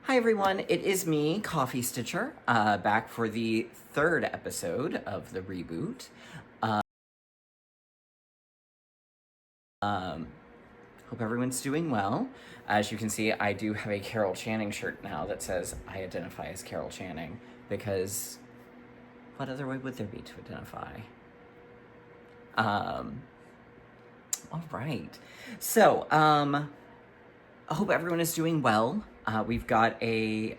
Hi everyone, it is me, CoffeeStitcher, back for the third episode of the reboot. Hope everyone's doing well. As you can see, I do have a Carol Channing shirt now that says I identify as Carol Channing, because what other way would there be to identify? All right. So, I hope everyone is doing well. We've got a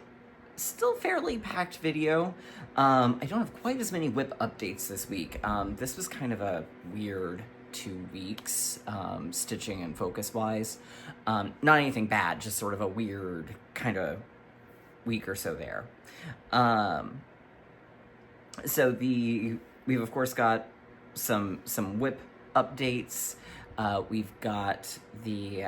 still fairly packed video. I don't have quite as many WIP updates this week. This was kind of a weird 2 weeks, stitching and focus-wise. Not anything bad, just sort of a weird kind of week or so there. So we've of course got some WIP updates. We've got the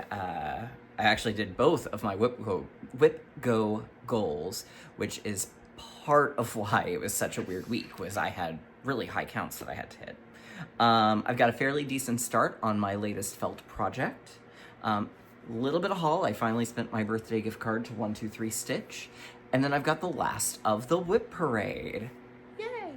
I actually did both of my WIP Go goals, which is part of why it was such a weird week, was I had really high counts that I had to hit. I've got a fairly decent start on my latest felt project. Little bit of haul. I finally spent my birthday gift card to 123 Stitch. And then I've got the last of the WIP Parade. Yay!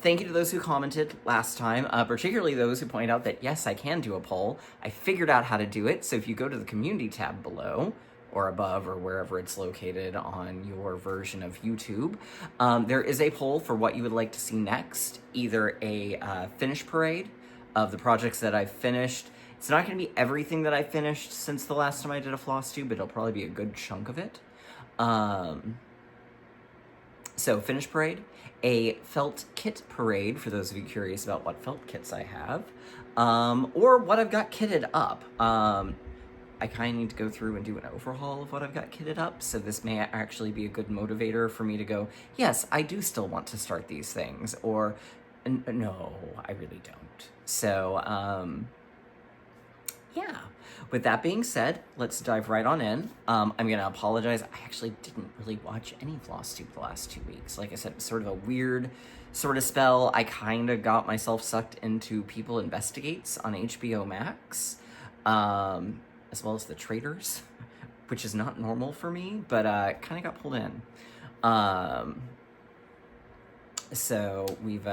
Thank you to those who commented last time, particularly those who pointed out that, yes, I can do a poll. I figured out how to do it, so if you go to the community tab below, or above, or wherever it's located on your version of YouTube, there is a poll for what you would like to see next. Either a finish parade of the projects that I've finished. It's not going to be everything that I finished since the last time I did a floss tube, but it'll probably be a good chunk of it. So, finish parade, a felt kit parade, for those of you curious about what felt kits I have, or what I've got kitted up. I kind of need to go through and do an overhaul of what I've got kitted up, so this may actually be a good motivator for me to go, yes, I do still want to start these things, or no, I really don't. So, yeah. With that being said, let's dive right on in. I'm gonna apologize. I actually didn't really watch any floss tube the last 2 weeks. Like I said, sort of a weird sort of spell. I kind of got myself sucked into People Investigates on HBO Max, as well as The Traitors, which is not normal for me, but kind of got pulled in. So we've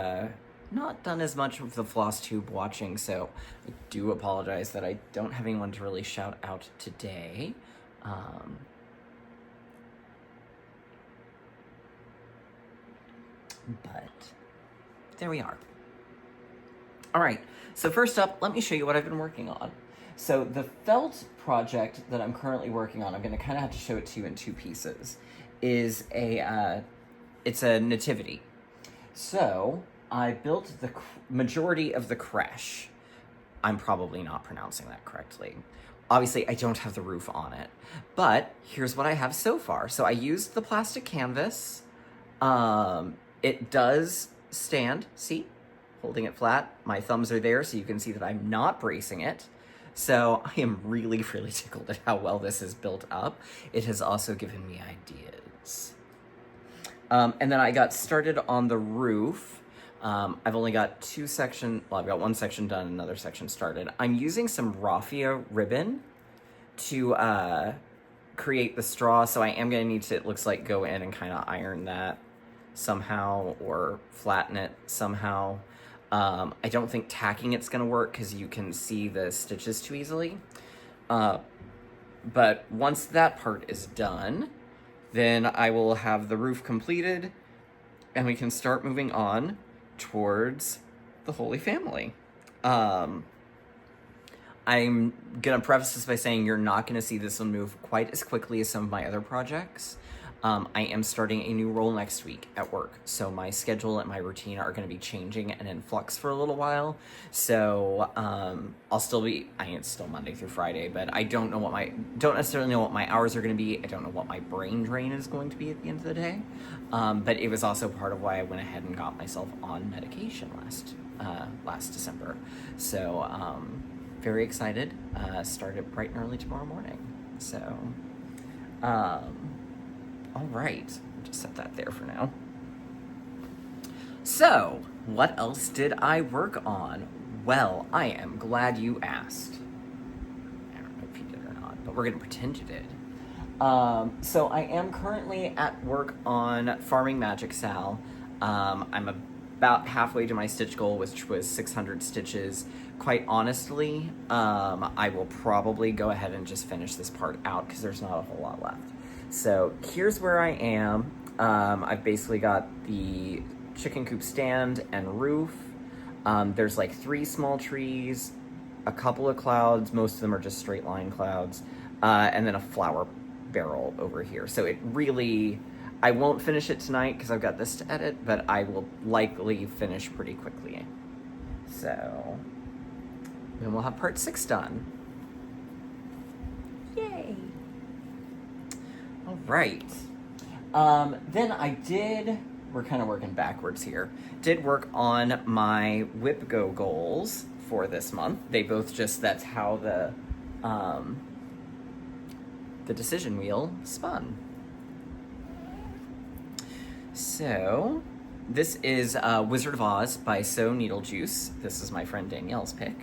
not done as much of the floss tube watching, so I do apologize that I don't have anyone to really shout out today. But there we are. All right, so first up, let me show you what I've been working on. So the felt project that I'm currently working on, I'm going to kind of have to show it to you in 2 pieces, is it's a nativity. So I built the majority of the creche. I'm probably not pronouncing that correctly. Obviously, I don't have the roof on it, but here's what I have so far. So I used the plastic canvas. It does stand, see? Holding it flat. My thumbs are there, so you can see that I'm not bracing it. So I am really, really tickled at how well this is built up. It has also given me ideas. And then I got started on the roof. I've only got 2 sections, well, I've got 1 section done, another section started. I'm using some raffia ribbon to create the straw, so I am going to need to, it looks like, go in and kind of iron that somehow, or flatten it somehow. I don't think tacking it's going to work because you can see the stitches too easily. But once that part is done, then I will have the roof completed, and we can start moving on towards the Holy Family. I'm gonna preface this by saying you're not gonna see this one move quite as quickly as some of my other projects. I am starting a new role next week at work, so my schedule and my routine are going to be changing and in flux for a little while. So I'll still be, it's still Monday through Friday, but I don't necessarily know what my hours are going to be. I don't know what my brain drain is going to be at the end of the day. But it was also part of why I went ahead and got myself on medication last December. So very excited. Started bright and early tomorrow morning. So all right, I'll just set that there for now. So, what else did I work on? Well, I am glad you asked. I don't know if you did or not, but we're gonna pretend you did. So I am currently at work on Farming Magic Sal. I'm about halfway to my stitch goal, which was 600 stitches. Quite honestly, I will probably go ahead and just finish this part out because there's not a whole lot left. So here's where I am. I've basically got the chicken coop stand and roof. There's like 3 small trees, a couple of clouds, most of them are just straight line clouds, and then a flower barrel over here. So it really, I won't finish it tonight because I've got this to edit, but I will likely finish pretty quickly. So then we'll have part 6 done. Yay! All right. Then I did, we're kind of working backwards here, did work on my WIP Go goals for this month. They both just, that's how the decision wheel spun. So this is Wizard of Oz by SewNeedlejuice. This is my friend Danielle's pick.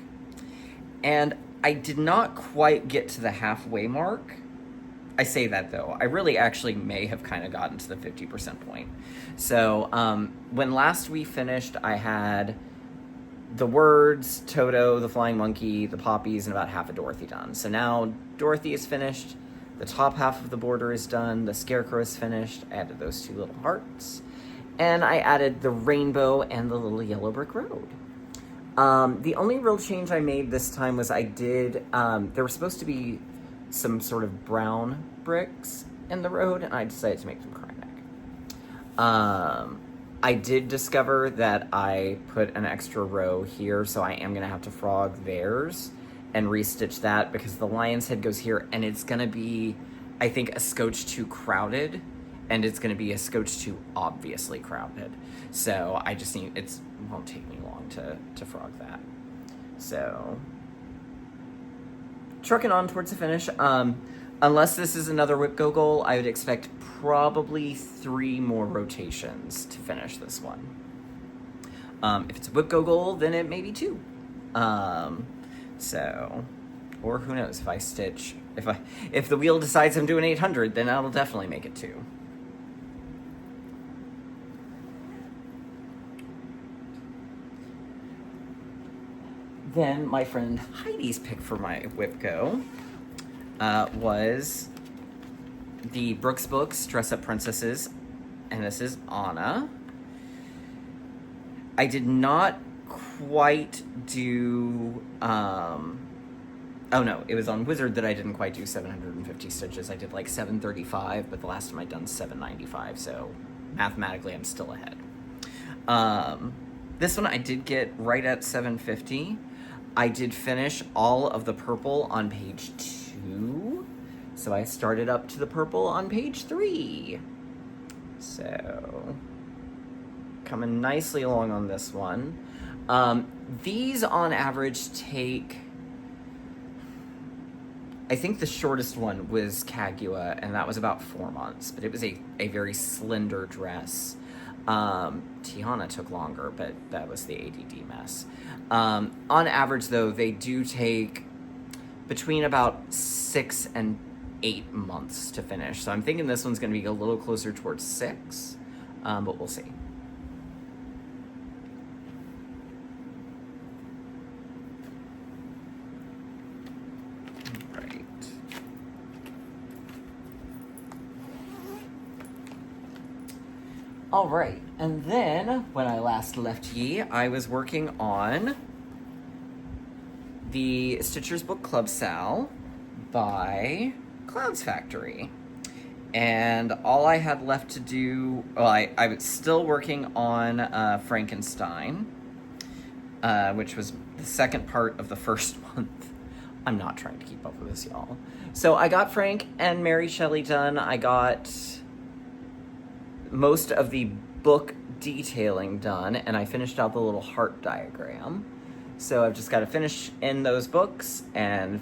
And I did not quite get to the halfway mark. I say that though, I really actually may have kind of gotten to the 50% point. So when last we finished, I had the words, Toto, the flying monkey, the poppies, and about half of Dorothy done. So now Dorothy is finished, the top half of the border is done, the scarecrow is finished, I added those 2 little hearts, and I added the rainbow and the little yellow brick road. The only real change I made this time was I did, there were supposed to be some sort of brown bricks in the road, and I decided to make them Krynek. I did discover that I put an extra row here, so I am gonna have to frog theirs and restitch that because the lion's head goes here, and it's gonna be, I think, a scotch too crowded, and it's gonna be a scotch too obviously crowded. So I just need, it won't take me long to frog that. So trucking on towards the finish. Unless this is another WIP Go goal, I would expect probably 3 more rotations to finish this one. If it's a WIP Go goal, then it may be 2. So, or who knows, if I stitch, if the wheel decides I'm doing 800, then that'll definitely make it 2. Then my friend Heidi's pick for my WIP Go was the Brooks Books Dress Up Princesses, and this is Anna. I did not quite do, oh no, it was on Wizard that I didn't quite do 750 stitches. I did like 735, but the last time I'd done 795, so mathematically I'm still ahead. This one I did get right at 750. I did finish all of the purple on page 2, so I started up to the purple on page 3. So, coming nicely along on this one. These on average take, I think the shortest one was Kagua, and that was about 4 months, but it was a very slender dress. Tiana took longer, but that was the ADD mess. On average, though, they do take between about 6 and 8 months to finish. So I'm thinking this one's going to be a little closer towards 6, but we'll see. All right, and then when I last left ye, I was working on the Stitcher's Book Club Sal by Cloudsfactory. And all I had left to do, well, I was still working on Frankenstein, which was the second part of the first month. I'm not trying to keep up with this, y'all. So I got Frank and Mary Shelley done. I got most of the book detailing done, and I finished out the little heart diagram. So I've just got to finish in those books and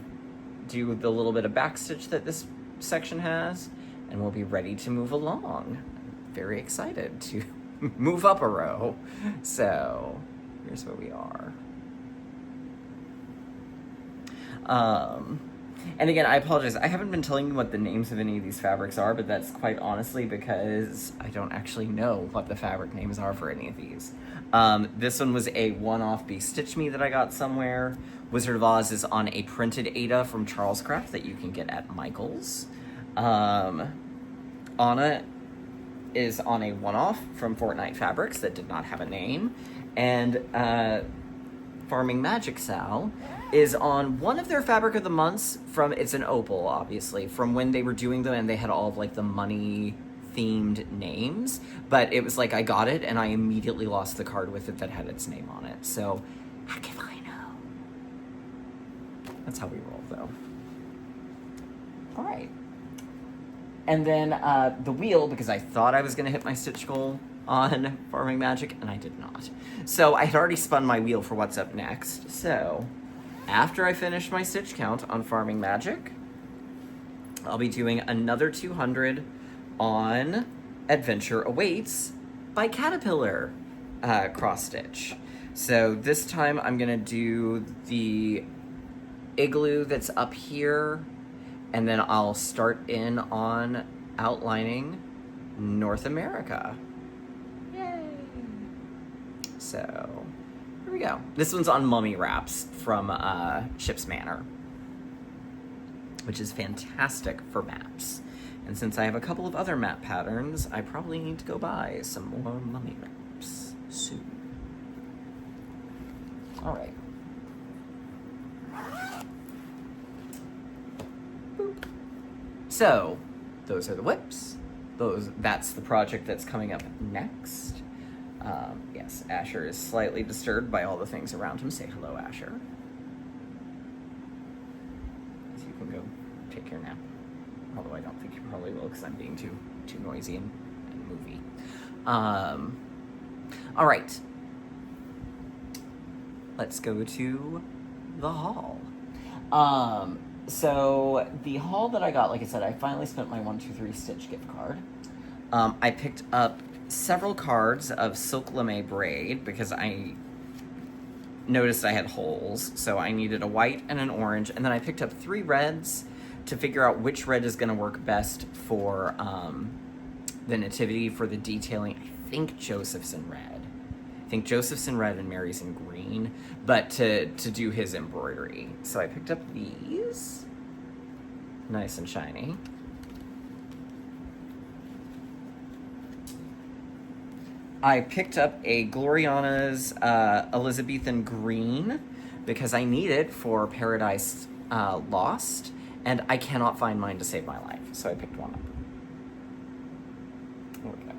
do the little bit of backstitch that this section has, and we'll be ready to move along. I'm very excited to move up a row. So here's where we are. And again, I apologize. I haven't been telling you what the names of any of these fabrics are, but that's quite honestly because I don't actually know what the fabric names are for any of these. This one was a one-off Be Stitch Me that I got somewhere. Wizard of Oz is on a printed Ada from Charles Craft that you can get at Michael's. Anna is on a one-off from Fortnite Fabrics that did not have a name. And Farming Magic Sal is on one of their Fabric of the Months from, it's an opal, obviously, from when they were doing them and they had all of, like, the money-themed names. But it was like, I got it, and I immediately lost the card with it that had its name on it. So, heck if I know. That's how we roll, though. All right. And then the wheel, because I thought I was going to hit my stitch goal on Farming Magic, and I did not. So I had already spun my wheel for what's up next. So after I finish my stitch count on Farming Magic, I'll be doing another 200 on Adventure Awaits by Caterpillar cross stitch. So this time I'm gonna do the igloo that's up here, and then I'll start in on outlining North America. So, here we go. This one's on Mummy Wraps from Ship's Manor, which is fantastic for maps. And since I have a couple of other map patterns, I probably need to go buy some more Mummy Wraps soon. All right. Boop. So, those are the WIPs. That's the project that's coming up next. Yes, Asher is slightly disturbed by all the things around him. Say hello, Asher. So you can go take your nap. Although I don't think you probably will because I'm being too noisy and movie. All right. Let's go to the haul. So the haul that I got, like I said, I finally spent my 123 Stitch gift card. I picked up several cards of Silk Lame braid because I noticed I had holes, so I needed a white and an orange, and then I picked up 3 reds to figure out which red is going to work best for the Nativity for the detailing. I think Joseph's in red. And Mary's in green, but to do his embroidery. So I picked up these. Nice and shiny. I picked up a Gloriana's Elizabethan green because I need it for Paradise Lost, and I cannot find mine to save my life, so I picked one up. Okay.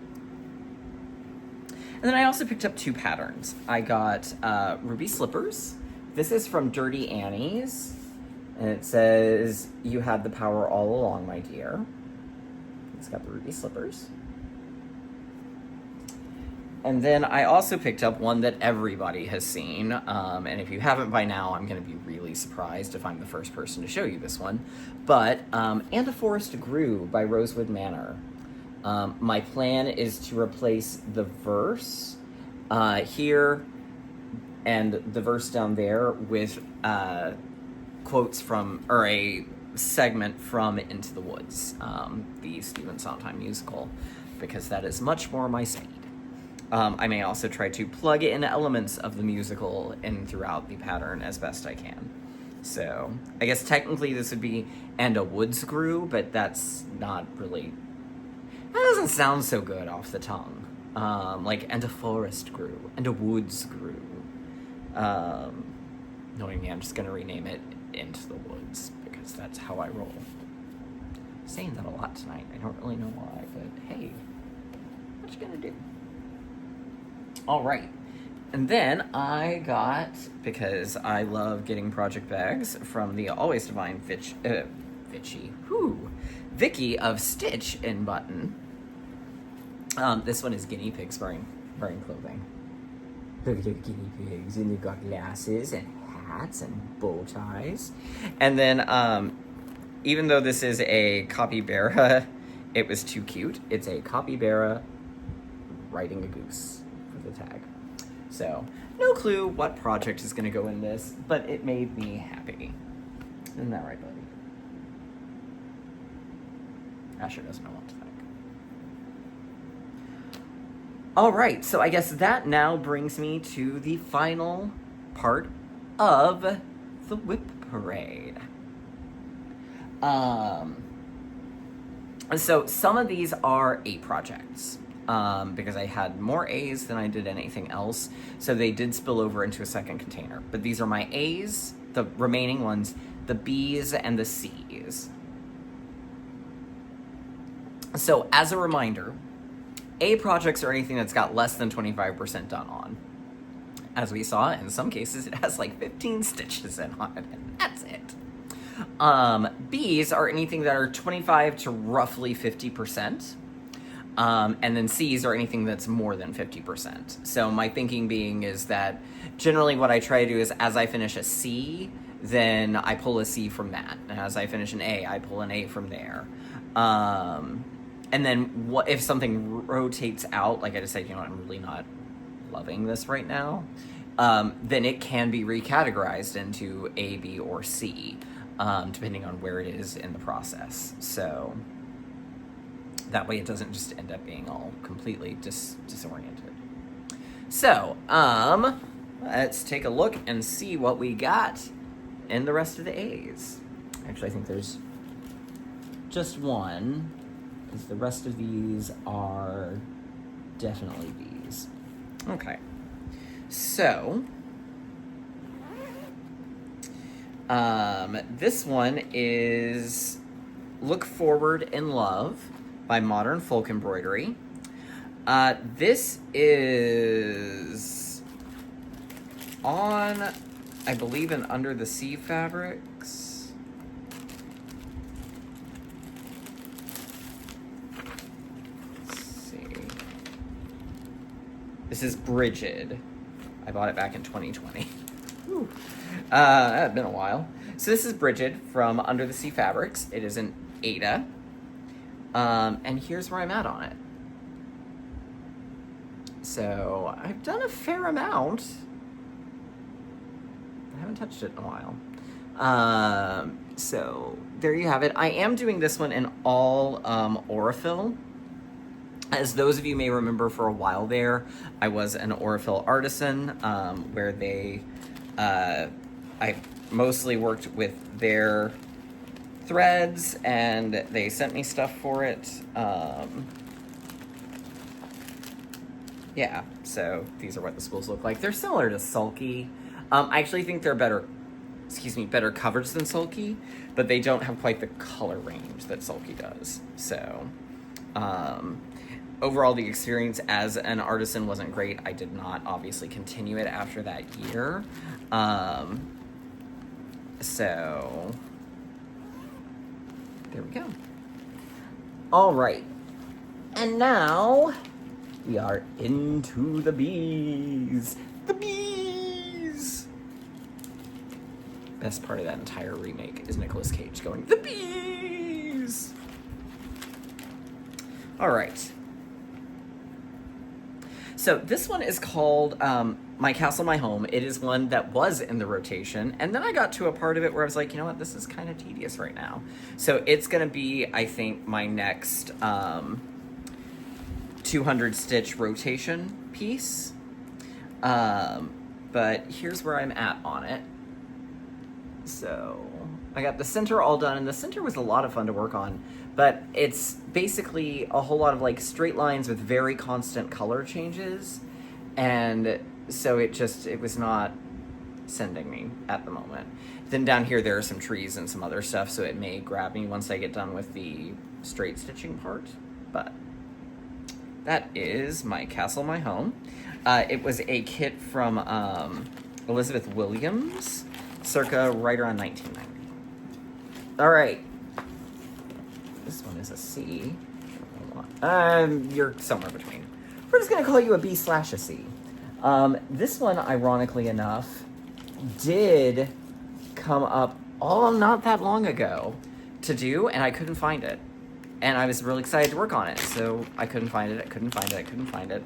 And then I also picked up 2 patterns. I got Ruby Slippers. This is from Dirty Annie's, and it says, "You had the power all along, my dear." It's got the ruby slippers. And then I also picked up one that everybody has seen, and if you haven't by now, I'm going to be really surprised if I'm the first person to show you this one. But And a Forest Grew by Rosewood Manor. My plan is to replace the verse here and the verse down there with quotes from, or a segment from Into the Woods, the Stephen Sondheim musical, because that is much more my speed. I may also try to plug in elements of the musical in throughout the pattern as best I can. So, I guess technically this would be "and a woods grew," but that's not really... That doesn't sound so good off the tongue. Like, "and a forest grew," "and a woods grew." Knowing me, I'm just going to rename it "Into the Woods," because that's how I roll. I'm saying that a lot tonight. I don't really know why, but hey, what you gonna do? All right. And then I got, because I love getting project bags from the always divine Vicky of Stitch in Button. This one is guinea pigs wearing clothing. Look at the guinea pigs, and they've got glasses and hats and bow ties. And then, even though this is a capybara, it was too cute. It's a capybara riding a goose for the tag. So, no clue what project is going to go in this, but it made me happy. Isn't that right, buddy? Asher doesn't know what to think. All right, so I guess that now brings me to the final part of the WIP Parade. So some of these are A projects, because I had more A's than I did anything else, so they did spill over into a second container. But these are my A's, the remaining ones, the B's, and the C's. So as a reminder, A projects are anything that's got less than 25% done on. As we saw, in some cases, it has like 15 stitches in on it, and that's it. B's are anything that are 25 to roughly 50%. And then C's are anything that's more than 50%. So my thinking being is that generally what I try to do is as I finish a C, then I pull a C from that. And as I finish an A, I pull an A from there. And then what if something rotates out, like I decide, you know what, I'm really not loving this right now, then it can be recategorized into A, B, or C, depending on where it is in the process. So that way it doesn't just end up being all completely disoriented. So, let's take a look and see what we got in the rest of the A's. Actually, I think there's just one, because the rest of these are definitely B's. Okay. So, this one is Look Forward in Love by Modern Folk Embroidery. This is on, I believe, an Under the Sea Fabrics. This is Brigid. I bought it back in 2020. That had been a while. So this is Brigid from Under the Sea Fabrics. It is an Ada. And here's where I'm at on it. So I've done a fair amount. I haven't touched it in a while. So there you have it. I am doing this one in all Aurifil. As those of you may remember, for a while there, I was an Aurifil artisan, where I mostly worked with their threads, and they sent me stuff for it. Yeah, so these are what the spools look like. They're similar to Sulky. I actually think they're better coverage than Sulky, but they don't have quite the color range that Sulky does. So, overall, the experience as an artisan wasn't great. I did not obviously continue it after that year. So there we go. All right. And now we are into the bees. The bees. Best part of that entire remake is Nicolas Cage going, the bees. All right. So this one is called My Castle, My Home. It is one that was in the rotation. And then I got to a part of it where I was like, you know what, this is kind of tedious right now. So it's going to be, I think, my next 200 stitch rotation piece. But here's where I'm at on it. So I got the center all done, and the center was a lot of fun to work on. But it's basically a whole lot of like straight lines with very constant color changes. And so it was not sending me at the moment. Then down here there are some trees and some other stuff, so it may grab me once I get done with the straight stitching part. But that is My Castle, My Home. It was a kit from Elizabeth Williams, circa right around 1990. All right. This one is a C. You're somewhere between. We're just going to call you a B/a C. This one, ironically enough, did come up not that long ago to do, and I couldn't find it. And I was really excited to work on it, so I couldn't find it.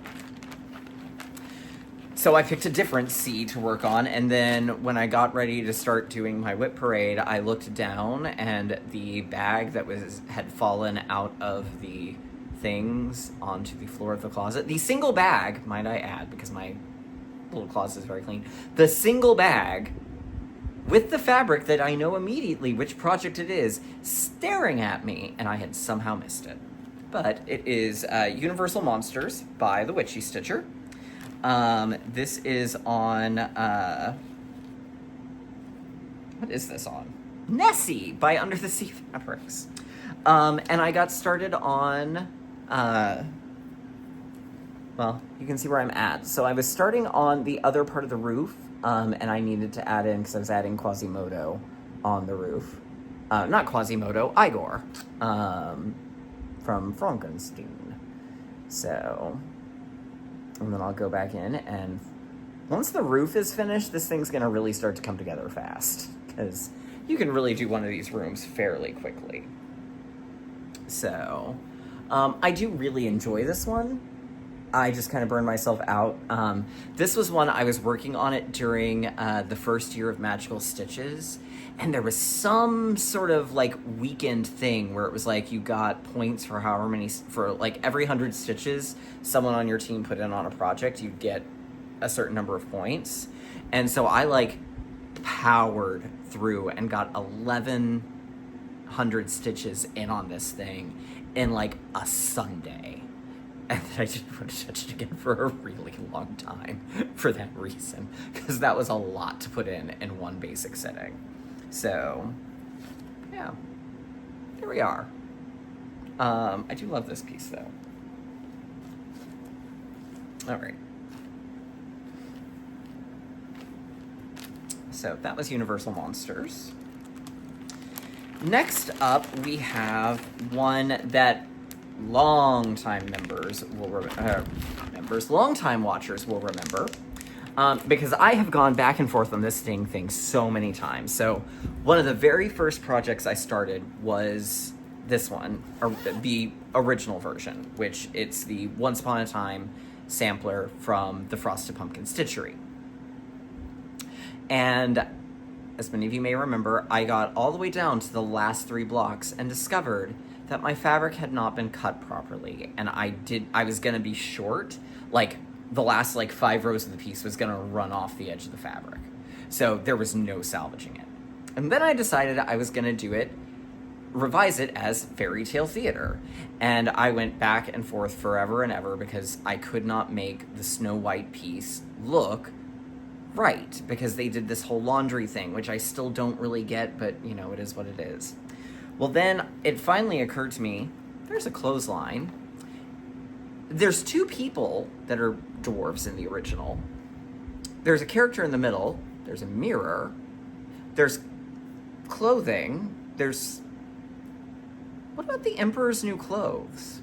So I picked a different C to work on, and then when I got ready to start doing my WIP Parade, I looked down, and the bag that had fallen out of the things onto the floor of the closet, the single bag, might I add, because my little closet is very clean, the single bag with the fabric that I know immediately which project it is, staring at me, and I had somehow missed it. But it is Universal Monsters by the Witchy Stitcher. This is on, what is this on? Nessie by Under the Sea Fabrics. And I got started on, well, you can see where I'm at. So I was starting on the other part of the roof, and I needed to add in, because I was adding Quasimodo on the roof. Not Quasimodo, Igor, from Frankenstein. So, and then I'll go back in, and once the roof is finished, this thing's gonna really start to come together fast, because you can really do one of these rooms fairly quickly. So, I do really enjoy this one. I just kind of burned myself out. This was one I was working on it during the first year of Magical Stitches, and there was some sort of like weekend thing where it was like you got points for however many, for like every 100 stitches someone on your team put in on a project, you'd get a certain number of points. And so I like powered through and got 1,100 stitches in on this thing in like a Sunday. And then I didn't want to touch it again for a really long time for that reason, because that was a lot to put in one basic sitting. So, yeah, here we are. I do love this piece, though. All right. So that was Universal Monsters. Next up, we have one that longtime watchers will remember, because I have gone back and forth on this thing so many times. So one of the very first projects I started was this one, or the original version, which it's the Once Upon a Time sampler from the Frosted Pumpkin Stitchery. And as many of you may remember, I got all the way down to the last 3 blocks and discovered that my fabric had not been cut properly, and I was gonna be short, like the last like 5 rows of the piece was gonna run off the edge of the fabric. So there was no salvaging it. And then I decided I was gonna revise it as fairy tale theater. And I went back and forth forever and ever because I could not make the Snow White piece look right, because they did this whole laundry thing, which I still don't really get, but you know, it is what it is. Well, then it finally occurred to me, there's a clothesline. There's 2 people that are dwarves in the original. There's a character in the middle. There's a mirror. There's clothing. What about the Emperor's New Clothes?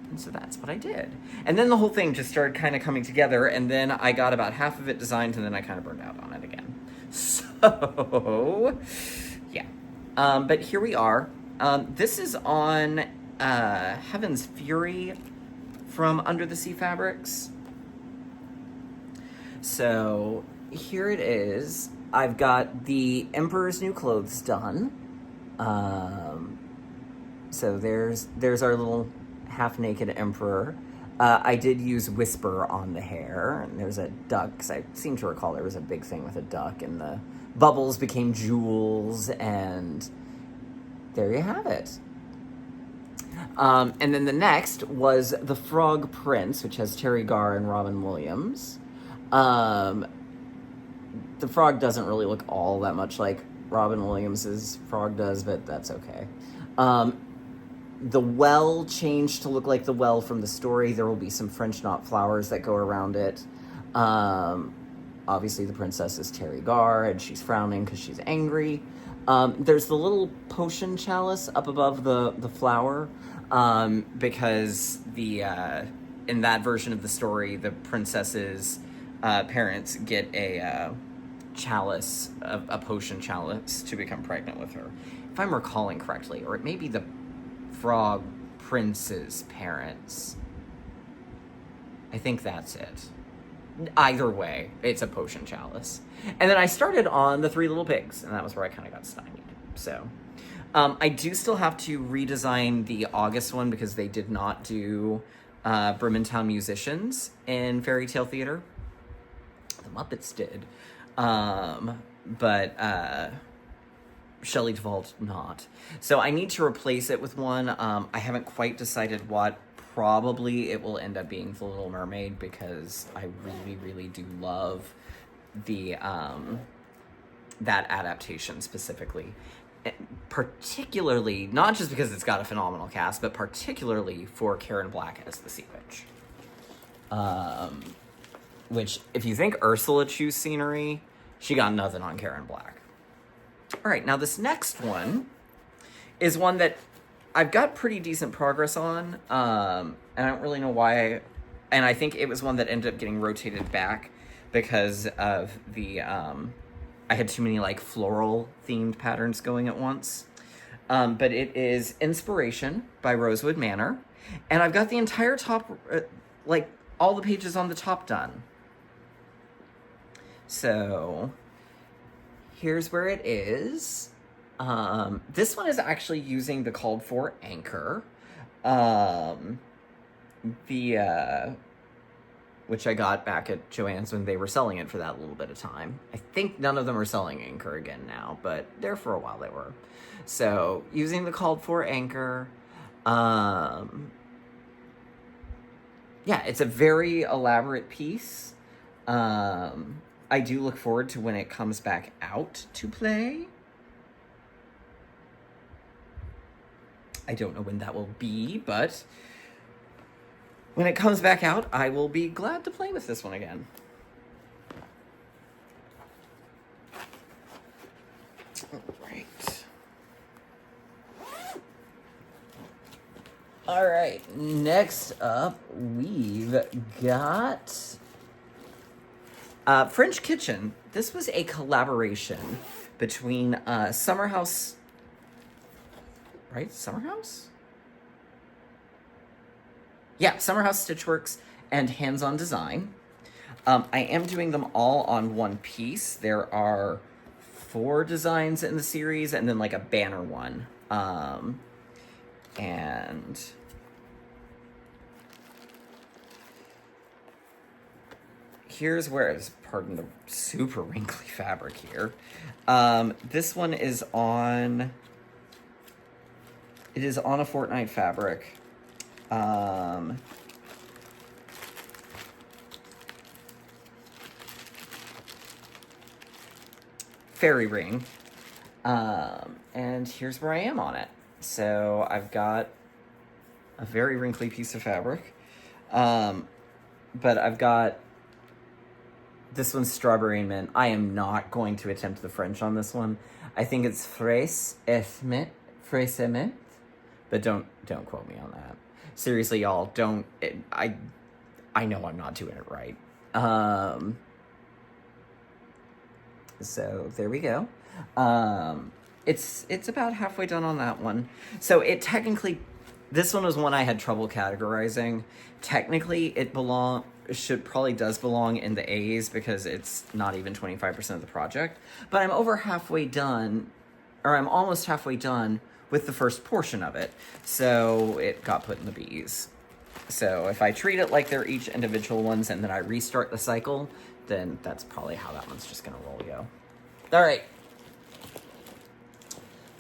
And so that's what I did. And then the whole thing just started kind of coming together, and then I got about half of it designed, and then I kind of burned out on it again. So, yeah. But here we are. This is on Heaven's Fury from Under the Sea Fabrics. So here it is. I've got the Emperor's New Clothes done. So there's our little half-naked Emperor. I did use Whisper on the hair, and there's a duck, because I seem to recall there was a big thing with a duck, and the bubbles became jewels, and there you have it. And then the next was the Frog Prince, which has Terry Garr and Robin Williams. The frog doesn't really look all that much like Robin Williams's frog does, but that's okay. The well changed to look like the well from the story. There will be some French knot flowers that go around it. Obviously, the princess is Terry Garr, and she's frowning because she's angry. There's the little potion chalice up above the flower, because in that version of the story, the princess's parents get a chalice, a potion chalice, to become pregnant with her. If I'm recalling correctly, or it may be the Frog Prince's parents. I think that's it. Either way, it's a potion chalice. And then I started on the Three Little Pigs, and that was where I kind of got stymied. So, I do still have to redesign the August one because they did not do Birmingham musicians in Fairy Tale Theater. The Muppets did. But Shelley Duvall did not. So I need to replace it with one. I haven't quite decided what. Probably it will end up being The Little Mermaid because I really, really do love the that adaptation specifically. Particularly, not just because it's got a phenomenal cast, but particularly for Karen Black as the Sea Witch. Which, if you think Ursula chews scenery, she got nothing on Karen Black. All right, now this next one is one that I've got pretty decent progress on, and I don't really know why. And I think it was one that ended up getting rotated back because of the, I had too many, like, floral-themed patterns going at once. But it is Inspiration by Rosewood Manor. And I've got the entire top, like, all the pages on the top done. So, here's where it is. This one is actually using the called for anchor, which I got back at Joann's when they were selling it for that little bit of time. I think none of them are selling anchor again now, but there for a while they were. So using the called for anchor, yeah, it's a very elaborate piece. I do look forward to when it comes back out to play. I don't know when that will be, but when it comes back out, I will be glad to play with this one again. All right, next up, we've got French Kitchen. This was a collaboration between Summer House, right? Summer House? Yeah, Summer House Stitchworks and Hands On Design. I am doing them all on one piece. There are 4 designs in the series and then like a banner one. And here's where it's, pardon the super wrinkly fabric here. This one is on, it is on a Fortnite fabric. Fairy ring. And here's where I am on it. So I've got a very wrinkly piece of fabric. But I've got this one's strawberry and mint. I am not going to attempt the French on this one. I think it's fraise et mint, but don't quote me on that. Seriously, y'all, don't. I know I'm not doing it right. So there we go. It's about halfway done on that one. So it technically, this one was one I had trouble categorizing. Technically, it does belong in the A's because it's not even 25% of the project. But I'm over halfway done, or I'm almost halfway done with the first portion of it. So it got put in the B's. So if I treat it like they're each individual ones and then I restart the cycle, then that's probably how that one's just gonna roll go. All right.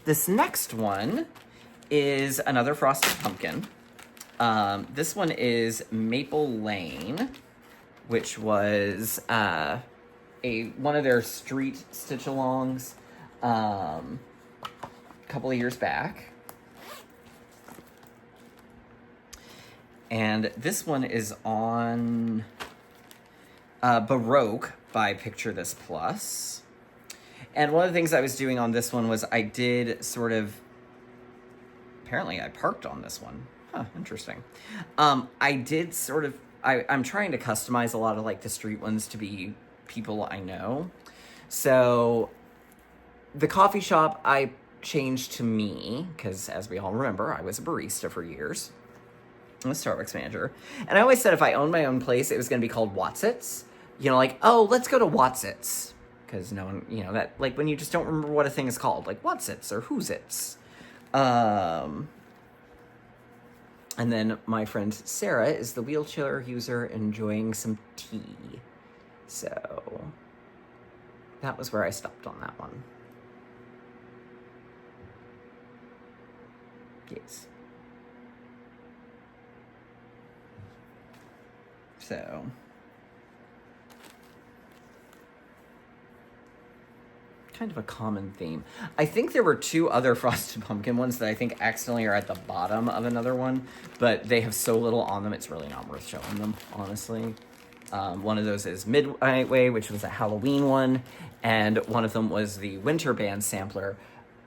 This next one is another Frosted Pumpkin. This one is Maple Lane, which was one of their street stitch-alongs a couple of years back. And this one is on Baroque by Picture This Plus. And one of the things I was doing on this one was I did sort of, apparently I parked on this one. Huh, interesting. I did sort of, I'm trying to customize a lot of like the street ones to be people I know. So the coffee shop I changed to me, because as we all remember, I was a barista for years. I'm a Starbucks manager. And I always said if I owned my own place, it was going to be called Watsits, you know, like, oh, let's go to Watsits. Because no one, you know, that, like, when you just don't remember what a thing is called, like Watsits or Who's Its. And then my friend Sarah is the wheelchair user enjoying some tea. So that was where I stopped on that one. Yes. So kind of a common theme. I think there were 2 other Frosted Pumpkin ones that I think accidentally are at the bottom of another one, but they have so little on them, it's really not worth showing them, honestly. One of those is Midway, which was a Halloween one, and one of them was the Winter Band sampler,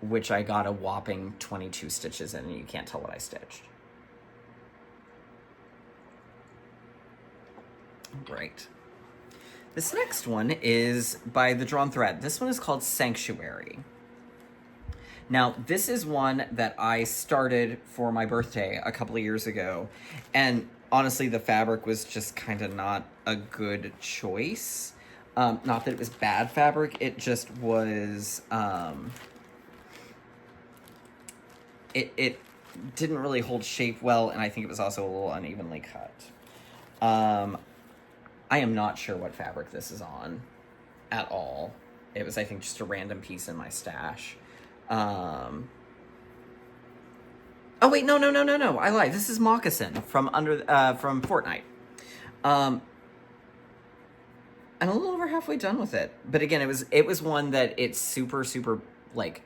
which I got a whopping 22 stitches in, and you can't tell what I stitched. Great. This next one is by the Drawn Thread. This one is called Sanctuary. Now, this is one that I started for my birthday a couple of years ago, and honestly, the fabric was just kind of not a good choice. Not that it was bad fabric, it just was, it didn't really hold shape well, and I think it was also a little unevenly cut. I am not sure what fabric this is on at all. It was, I think, just a random piece in my stash. Oh, wait, no. I lied. This is Moccasin from from Fortnite. I'm a little over halfway done with it. But again, it was one that it's super, super, like,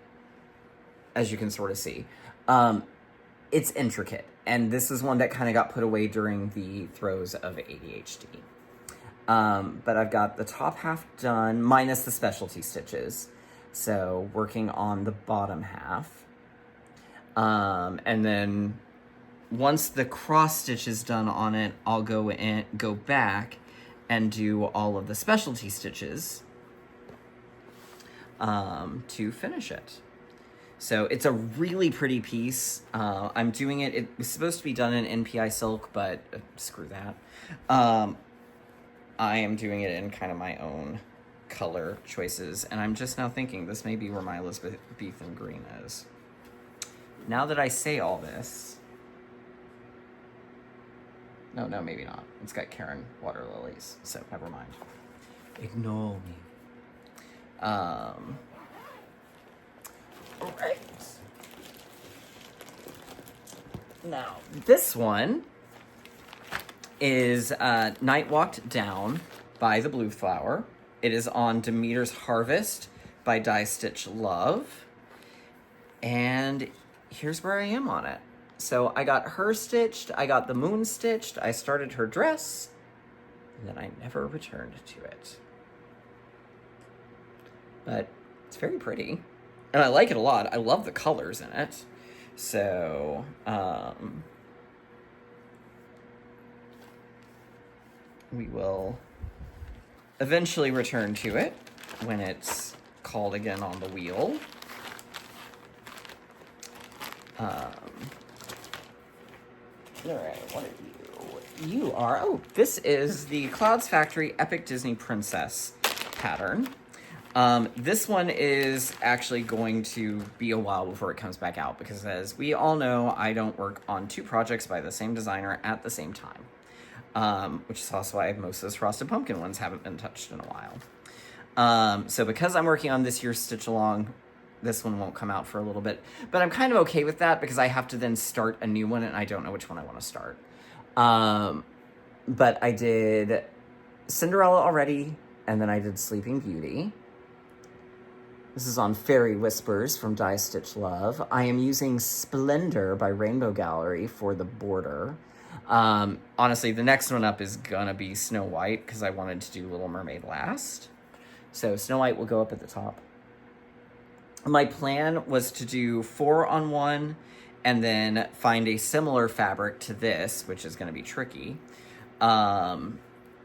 as you can sort of see. It's intricate. And this is one that kind of got put away during the throes of ADHD. But I've got the top half done, minus the specialty stitches. So working on the bottom half. And then once the cross stitch is done on it, I'll go back and do all of the specialty stitches to finish it. So it's a really pretty piece. I'm doing it, it was supposed to be done in NPI silk, but screw that. I am doing it in kind of my own color choices, and I'm just now thinking this may be where my Elizabethan green is. Now that I say all this, no, maybe not. It's got Karen water lilies, so never mind. Ignore me. All right. Now, this one is Nightwalked Down by the Blue Flower. It is on Demeter's Harvest by Die Stitch Love. And here's where I am on it. So I got her stitched, I got the moon stitched, I started her dress, and then I never returned to it. But it's very pretty. And I like it a lot. I love the colors in it. So, we will eventually return to it when it's called again on the wheel. All right, what are you? You are, oh, this is the Cloudsfactory Epic Disney Princess pattern. This one is actually going to be a while before it comes back out because, as we all know, I don't work on 2 projects by the same designer at the same time. Which is also why most of those Frosted Pumpkin ones haven't been touched in a while. So because I'm working on this year's Stitch Along, this one won't come out for a little bit. But I'm kind of okay with that because I have to then start a new one and I don't know which one I want to start. But I did Cinderella already, and then I did Sleeping Beauty. This is on Fairy Whispers from Die Stitch Love. I am using Splendor by Rainbow Gallery for the border. Honestly, the next one up is gonna be Snow White because I wanted to do Little Mermaid last. So Snow White will go up at the top. My plan was to do 4 on 1 and then find a similar fabric to this, which is gonna be tricky, to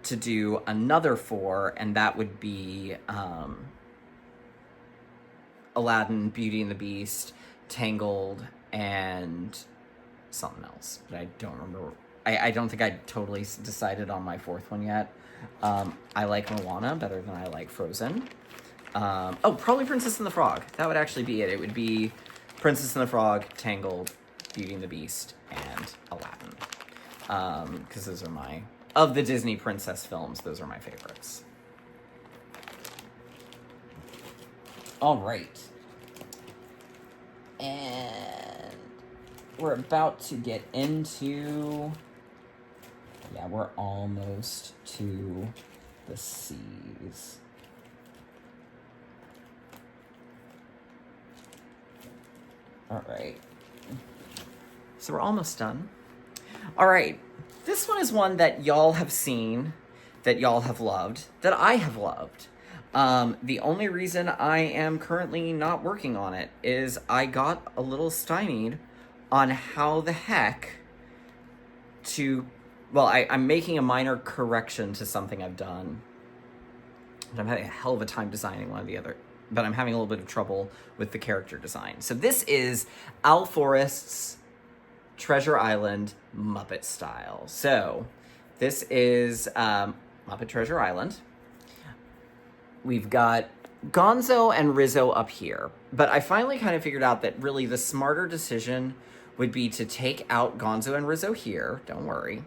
do another 4, and that would be Aladdin, Beauty and the Beast, Tangled, and something else, but I don't remember. I don't think I totally decided on my fourth one yet. I like Moana better than I like Frozen. Probably Princess and the Frog. That would actually be it. It would be Princess and the Frog, Tangled, Beauty and the Beast, and Aladdin. Because those are of the Disney princess films, those are my favorites. All right. And we're about to get into... Yeah, we're almost to the C's. All right. So we're almost done. All right. This one is one that y'all have seen, that y'all have loved, that I have loved. The only reason I am currently not working on it is I got a little stymied on how the heck to... Well, I'm making a minor correction to something I've done. But I'm having a hell of a time designing one or the other. But I'm having a little bit of trouble with the character design. So this is Al Forrest's Treasure Island Muppet style. So this is Muppet Treasure Island. We've got Gonzo and Rizzo up here. But I finally kind of figured out that really the smarter decision would be to take out Gonzo and Rizzo here, don't worry,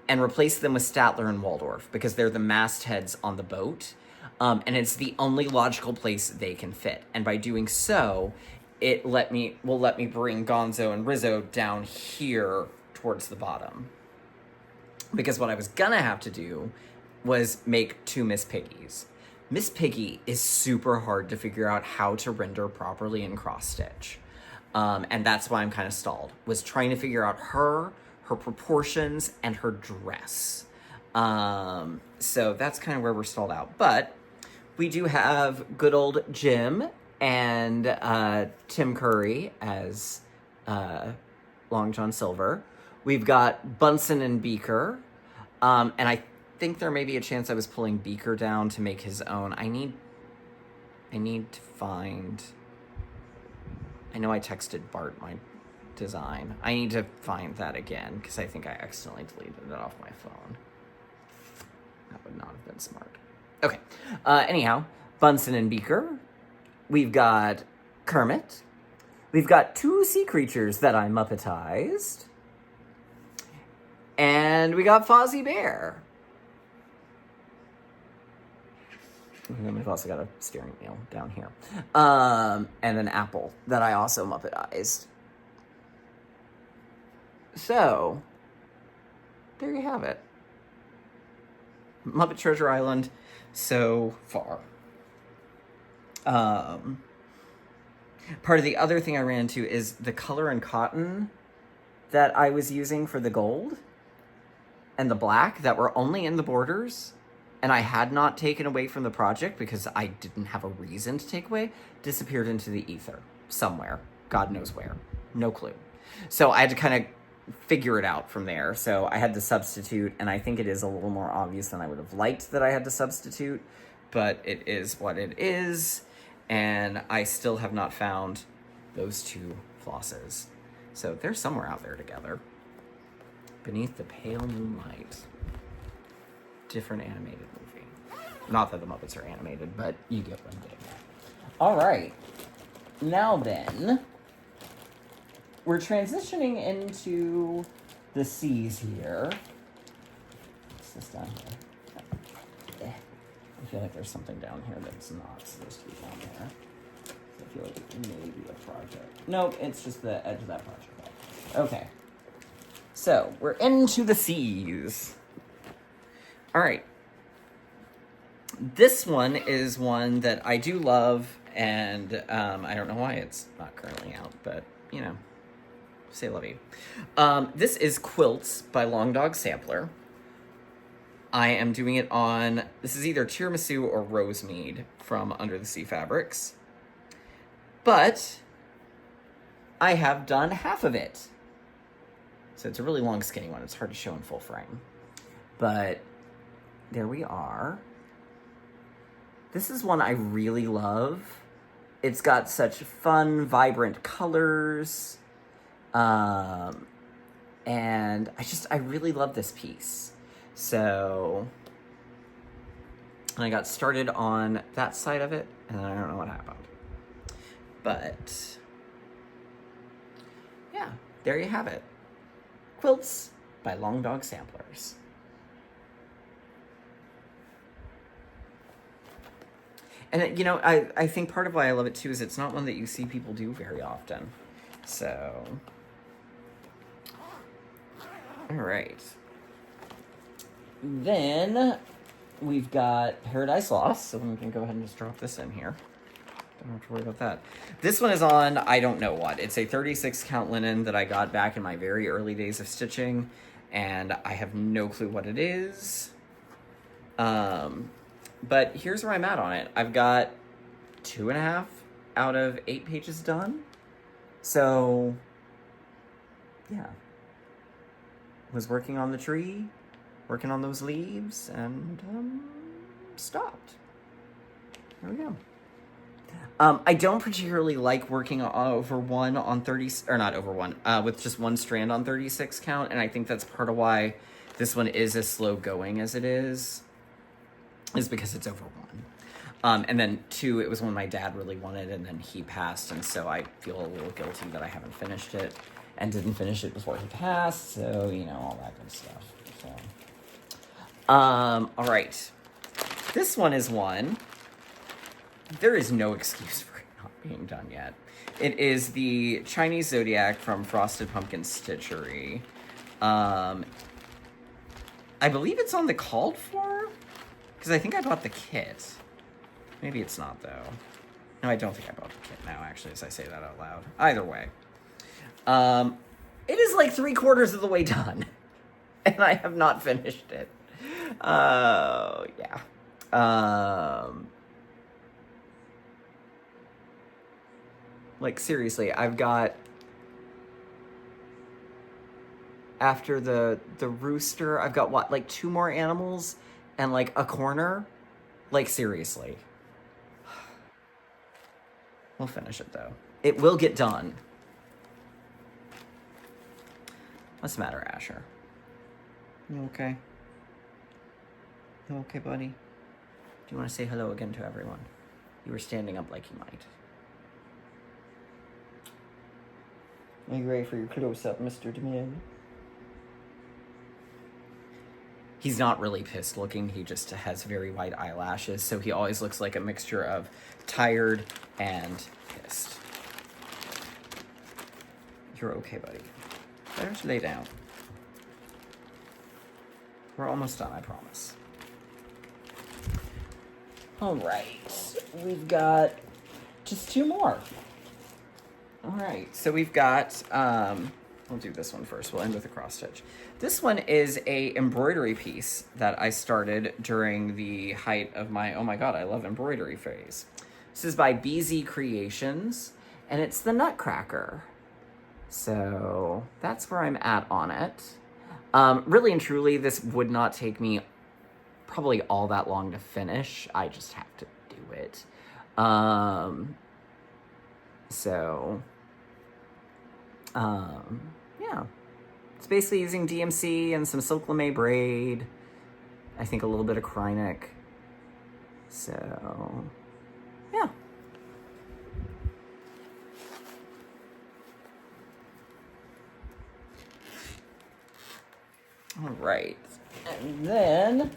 and replace them with Statler and Waldorf, because they're the mastheads on the boat. And it's the only logical place they can fit. And by doing so, it will let me bring Gonzo and Rizzo down here towards the bottom. Because what I was gonna have to do was make two Miss Piggies. Miss Piggy is super hard to figure out how to render properly in cross-stitch. And that's why I'm kind of stalled, was trying to figure out her proportions, and her dress. So that's kind of where we're stalled out. But we do have good old Jim and Tim Curry as Long John Silver. We've got Bunsen and Beaker. And I think there may be a chance I was pulling Beaker down to make his own. I need to find... I know I texted Bart my design. I need to find that again, because I think I accidentally deleted it off my phone. That would not have been smart. Okay. Anyhow, Bunsen and Beaker. We've got Kermit. We've got two sea creatures that I Muppetized. And we got Fozzie Bear. And then we've also got a steering wheel down here. And an apple that I also Muppetized. So, there you have it. Muppet Treasure Island so far. Part of the other thing I ran into is the color and cotton that I was using for the gold and the black that were only in the borders, and I had not taken away from the project because I didn't have a reason to take away, disappeared into the ether somewhere. God knows where. No clue. So I had to kind of figure it out from there. So I had to substitute, and I think it is a little more obvious than I would have liked that I had to substitute, but it is what it is, and I still have not found those two flosses. So they're somewhere out there together. Beneath the Pale Moonlight. Different animated movie. Not that the Muppets are animated, but you get what I'm getting at. All right. Now then, we're transitioning into the C's here. What's this down here? I feel like there's something down here that's not supposed to be down there. So I feel like it may be a project. Nope, it's just the edge of that project. Okay. So, we're into the C's. All right. This one is one that I do love, and I don't know why it's not currently out, but, you know, say love you. This is Quilts by Long Dog Sampler. I am doing it on, this is either Tiramisu or Rosemead from Under the Sea Fabrics. But I have done half of it. So it's a really long, skinny one. It's hard to show in full frame. But there we are. This is one I really love. It's got such fun, vibrant colors. And I really love this piece. So, and I got started on that side of it, and I don't know what happened. But, yeah, there you have it. Quilts by Long Dog Samplers. And, you know, I think part of why I love it, too, is it's not one that you see people do very often. So, all right. Then we've got Paradise Lost, so we can go ahead and just drop this in here. Don't have to worry about that. This one is on, I don't know what. It's a 36 count linen that I got back in my very early days of stitching, and I have no clue what it is. But here's where I'm at on it. I've got 2.5 out of 8 pages done. So, yeah. Was working on the tree, working on those leaves, and stopped. There we go. I don't particularly like working over one on 30, or not over one, with just one strand on 36 count, and I think that's part of why this one is as slow going as it is because it's over one. And then 2, it was one my dad really wanted, and then he passed, and so I feel a little guilty that I haven't finished it, and didn't finish it before he passed, so, you know, all that good stuff. So, all right. This one is one. There is no excuse for it not being done yet. It is the Chinese Zodiac from Frosted Pumpkin Stitchery. I believe it's on the called for, because I think I bought the kit. Maybe it's not, though. No, I don't think I bought the kit now, actually, as I say that out loud. Either way. It is like 3/4 of the way done. And I have not finished it. Yeah. Like, seriously, I've got... After the rooster, I've got, what, like 2 more animals and, like, a corner? Like, seriously. We'll finish it, though. It will get done. What's the matter, Asher? You okay? You okay, buddy? Do you want to say hello again to everyone? You were standing up like you might. Are you ready for your close-up, Mr. Demian? He's not really pissed looking. He just has very white eyelashes, so he always looks like a mixture of tired and pissed. You're okay, buddy. Better to lay down. We're almost done, I promise. All right. We've got just 2 more. All right. So we've got... we'll do this one first. We'll end with a cross stitch. This one is a embroidery piece that I started during the height of my, oh my god, I love embroidery phase. This is by BZ Creations, and it's the Nutcracker. So that's where I'm at on it. Really and truly, this would not take me probably all that long to finish. I just have to do it. Yeah. It's basically using DMC and some silk lame braid. I think a little bit of Krynic. So, yeah. All right. And then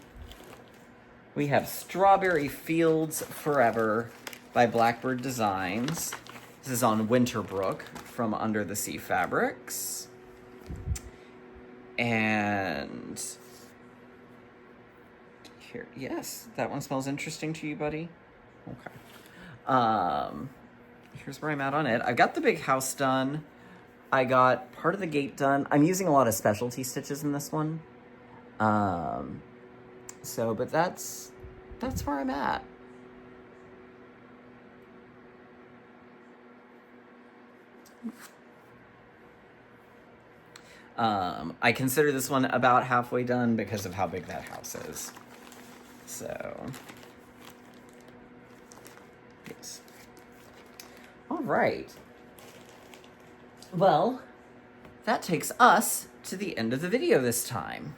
we have Strawberry Fields Forever by Blackbird Designs. This is on Winterbrook from Under the Sea Fabrics. And here, yes, that one smells interesting to you, buddy. Okay. Here's where I'm at on it. I got the big house done. I got part of the gate done. I'm using a lot of specialty stitches in this one. But that's where I'm at. I consider this one about halfway done because of how big that house is. So, yes. All right. Well, that takes us to the end of the video this time.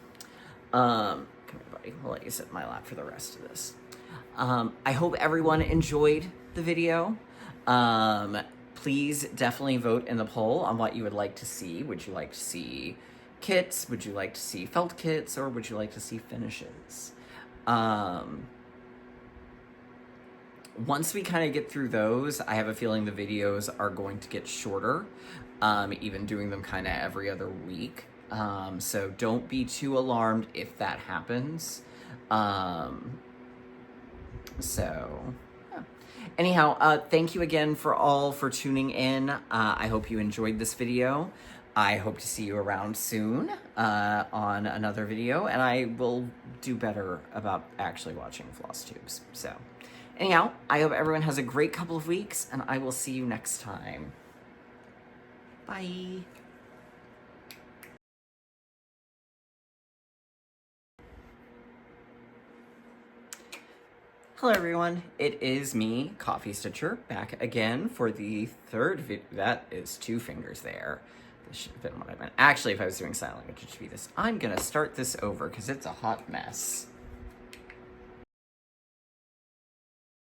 Come here, buddy. We'll let you sit in my lap for the rest of this. I hope everyone enjoyed the video. Please definitely vote in the poll on what you would like to see. Would you like to see kits? Would you like to see felt kits? Or would you like to see finishes? Once we kind of get through those, I have a feeling the videos are going to get shorter, even doing them kind of every other week. So don't be too alarmed if that happens. Anyhow, thank you again for tuning in. I hope you enjoyed this video. I hope to see you around soon on another video, and I will do better about actually watching floss tubes. So anyhow, I hope everyone has a great couple of weeks, and I will see you next time. Bye. Hello everyone, it is me, CoffeeStitcher, back again for the third video. That is 2 fingers there. This should have been what I meant. Actually, if I was doing sign language, it should be this. I'm gonna start this over because it's a hot mess.